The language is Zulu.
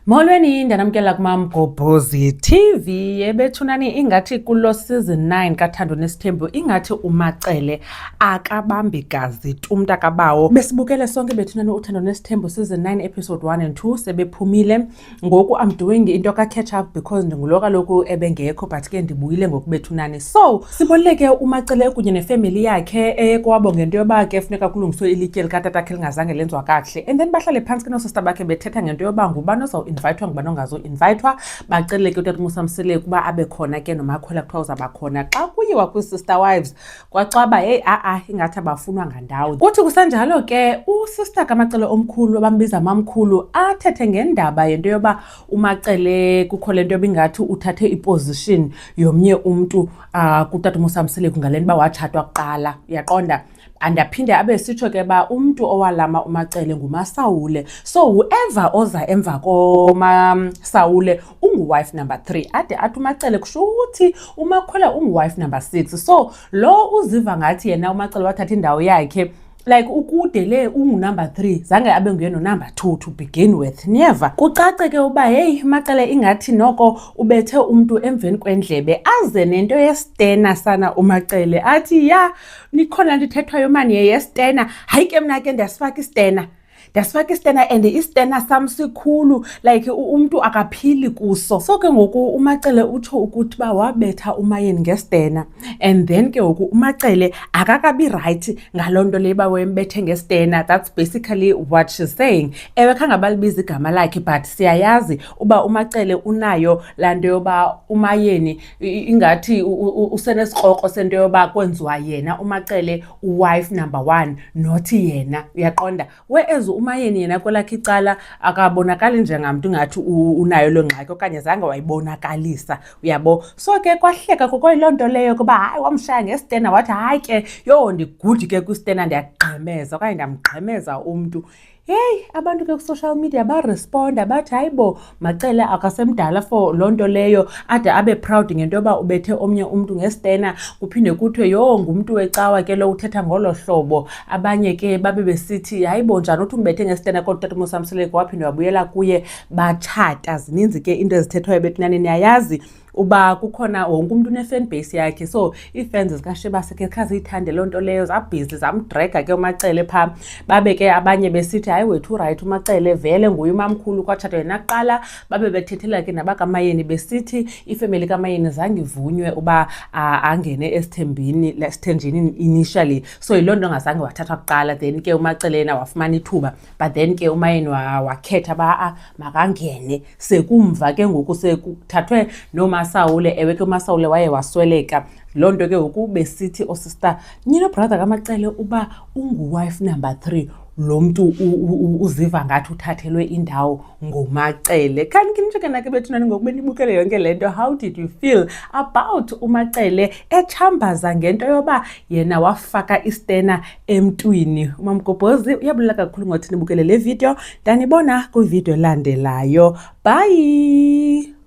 Molweni ndanamkela kuMamgobhozi TV ebethunani ingathi kulo season 9 kaThando Nesithembu ingathi uMacele akabambi gazi tumntu akabawo. Besibukele sonke bethunani uThando Nesithembu season 9 episode 1 and 2 sebephumile. Ngoku I'm doing into ka catch up because ndingulo kaloku ebengekho but ke ndibuyile ngoku bethunani. So siboleke uMacele kunye nefamily yakhe kwabo ngento yoba ke funeka kulungiswe ilitye likatatakhe lingazange lenzwa kakuhle. And then bahlale phansi ke nosista bakhe bethetha ngento yoba ngubani invitwa ngubani ongazo-invitwa, bacele ke uTata Musamsele kuba abe khona ke noMakhwela kuthiwa uzaba khona. Xa kuyiwa kwi-sister wives kwacaba ingathi abafunwa ngandawo. Kuthi kusanjalo ke usister kaMacele omkhulu abambiza mamkhulu athethe ngendaba yento yoba uMacele kukho lento yoba ingathi uthathe iposition yomnye umntu kuTata Musamsele ngale nto uba watshatwa kuqala, uyaqonda. Andaphinde abe sitsho ke ba umntu owalama uMacele nguMasawule. So whoever oza emva koMasawule ungu-wife number 3. Ade athi uMacele kusho ukuthi uMakhwela ungu-wife number 6. So lo uziva ngathi yena uMacele wathatha indawo yakhe like ukude le ungu-number 3 zange abe nguye no-number 2 to begin with. Niyeva kucace ke uba hey Macele ingathi noko ubethe umntu emveni kwendlebe aze nento yestena sana uMacele athi ya nikhona ndithethwayo mani yestena. Hayi ke mna ke ndiyasifaka istena and istena sam sikhulu like umntu akaphili kuso. So ke ngoku uMacele utsho ukuthi ba wabetha uMayeni ngestena and then ke ngoku uMacele akakabi right ngalonto le ba wembethe ngestena. That's basically what she's saying. Ewe khangabalibiza igama lakhe but siyayazi uba uMacele unayo lanto yoba uMayeni ingathi usenesikroko sento yoba kwenziwa yena uMacele wife number 1 not yena, uyaqonda. Whereas uMayeni yena kwelakhe icala akabonakali njengamntu ngathi unayo lo ngxaki okanye zange wayibonakalisa, uyabo. So ke kwahleka kokuyiloo nto leyo kuba hayi wamshaya ngestena wathi hayi ke yo ndigudi ke kwistena ndiyagqemeza okanye ndiyamgqemeza umntu. Hey, abantu ke ku-social media baresponda bathi hayibo Macele akasemdala for loo nto leyo ade abe proud ngento yoba ubethe omnye umntu ngestena. Kuphinde kuthiwe yo ngumntu wecawa ke lo uthetha ngolo hlobo. Abanye ke babe besithi hayibo njani uthi umbethe ngestena kodwa uTata Musamsele waphinde wabuyela kuye batshata. Zininzi ke into ezithethwayo bethinani niyayazi uba kukhona wonke umuntu une-fanbase yakhe. So ii-fans zikaSheba ke khaziyithande loo nto leyo zabhizi zamdraga ke uMacele phaa. Babe ke abanye besithi hayi wethu right uMacele vele nguye umamkhulu kwatshatwa yena kuqala. Babe bethethela ke nabakaMayeni besithi ifamily kaMayeni zange ivunywe uba angene esithenjini initially. So yiloo nto ngazange wathathwa kuqala. Then ke uMacele yena wafumana ithuba but then ke uMayeni wakhetha ba makangene. Sekumva ke ngoku sekuthathwe Masawule. Ewe ke uMasawule waye wasweleka. Loo nto ke ngoku besithi osister nyina brother kaMacele uba ungu-wife number 3 lo mntu uziva ngathi uthathelwe indawo nguMacele. Khani kimtshekena ke bethunani ngoku benibukele yonke le nto. How did you feel about uMacele echambaza ngento yoba yena wafaka istena emntwini? uMamgobhozi uyabulela kakhulu ngothi nibukele le video. Ndanibona kwivideo elandelayo. Bye.